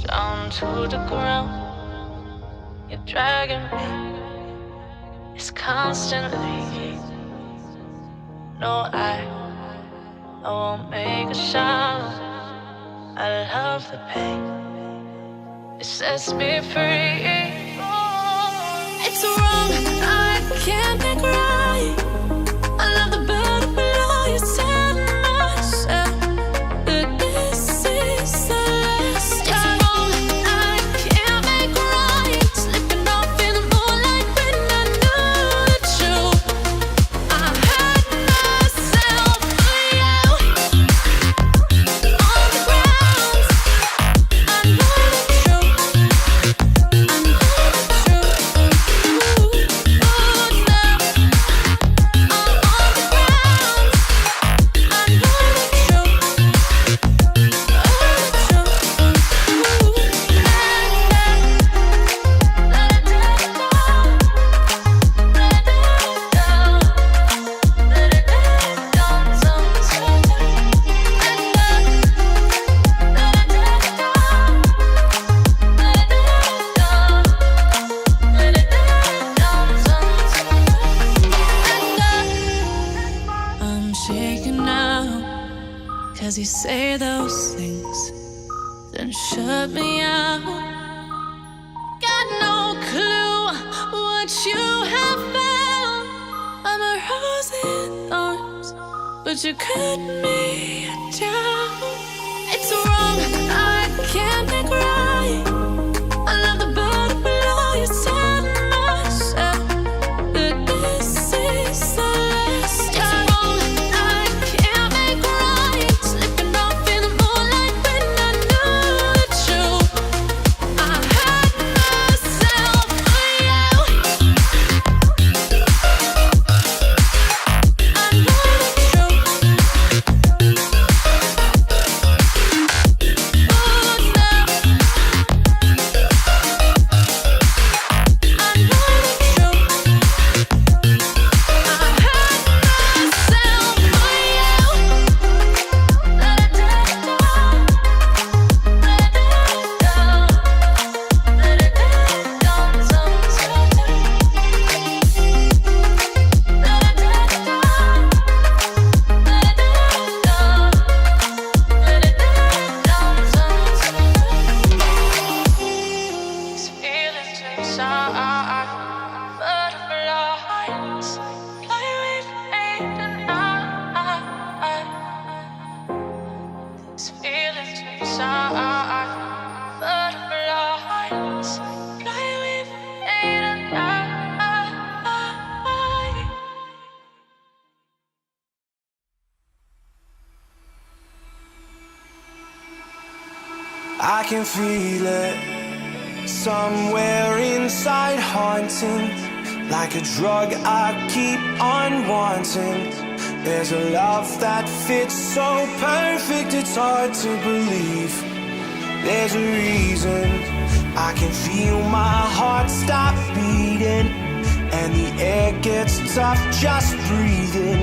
down to the ground. You're dragging me, it's constantly. No, I won't make a sound. I love the pain, it sets me free. It's wrong, I can't make right. I love the bird below you, tell myself that this is the last time. It's wrong, I can't make right. Slipping off in the moonlight when I knew the truth. I hurt myself for you. On the ground, I know the truth. I know the truth. Ooh, now I'm on the ground. I know the truth. I'm shaking now, 'cause you say those things, then shut me out. Got no clue what you have found. I'm a rose in thorns, but you cut me down. It's wrong, I can't make right. I love the bird below you, tell myself that this is the last time. It's wrong, I can't make right. Slipping off in the moonlight when I knew the truth. I hurt myself for you. I know the truth. Oh, now I know the I can feel it somewhere inside, haunting like a drug I keep on wanting. There's a love that fits so perfect, it's hard to believe. There's a reason I can feel my heart stop beating, and the air gets tough just breathing.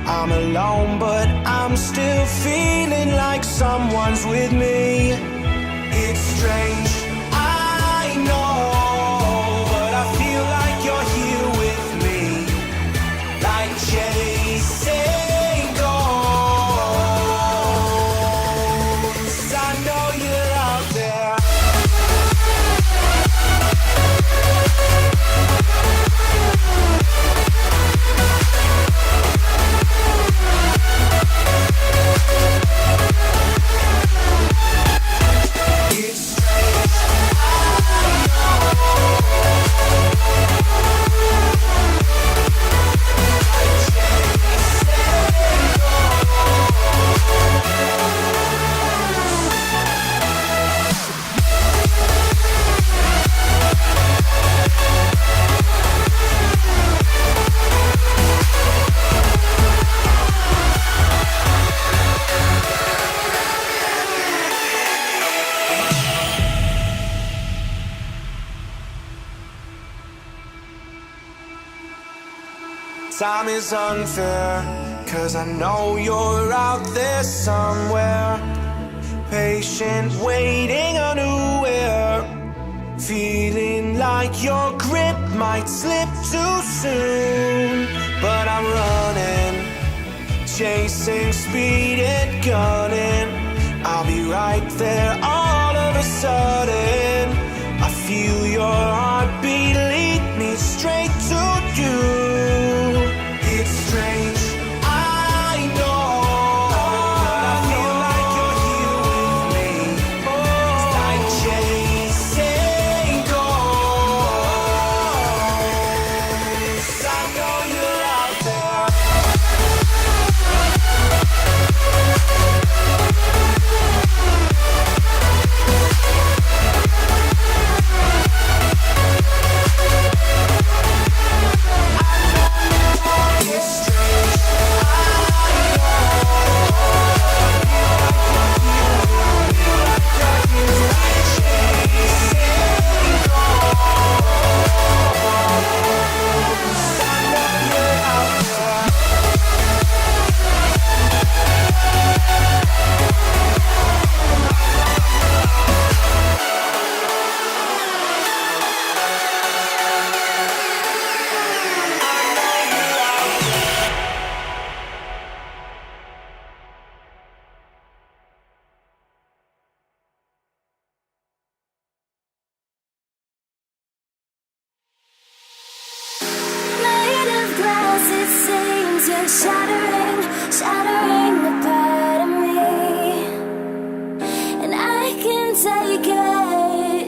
I'm alone, but I'm still feeling like someone's with me. It's strange, I know, but I feel like you're here with me, like chasing ghosts. I know you're out there. It's strange, I Time is unfair, 'cause I know you're out there somewhere, patient, waiting on who Feeling like your grip might slip too soon, but I'm running, chasing speed and gunning. I'll be right there all of a sudden. I feel your heartbeat lead me straight to you. It's strange, I know, but I feel like you're here with me. It's like chasing ghosts. I know you're out there. Made of glass, it seems you're shattering, shattering a part of me, and I can take it.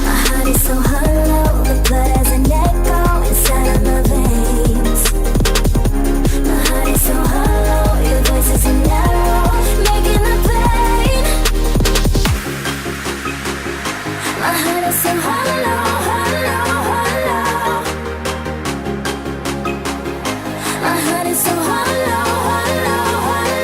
My heart is so hollow, the blood has an echo inside of my veins. My heart is so hollow, your voice is an arrow, making the pain. My heart is so hollow, hollow, hollow. My heart is so hollow, hollow, hollow.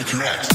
Correct.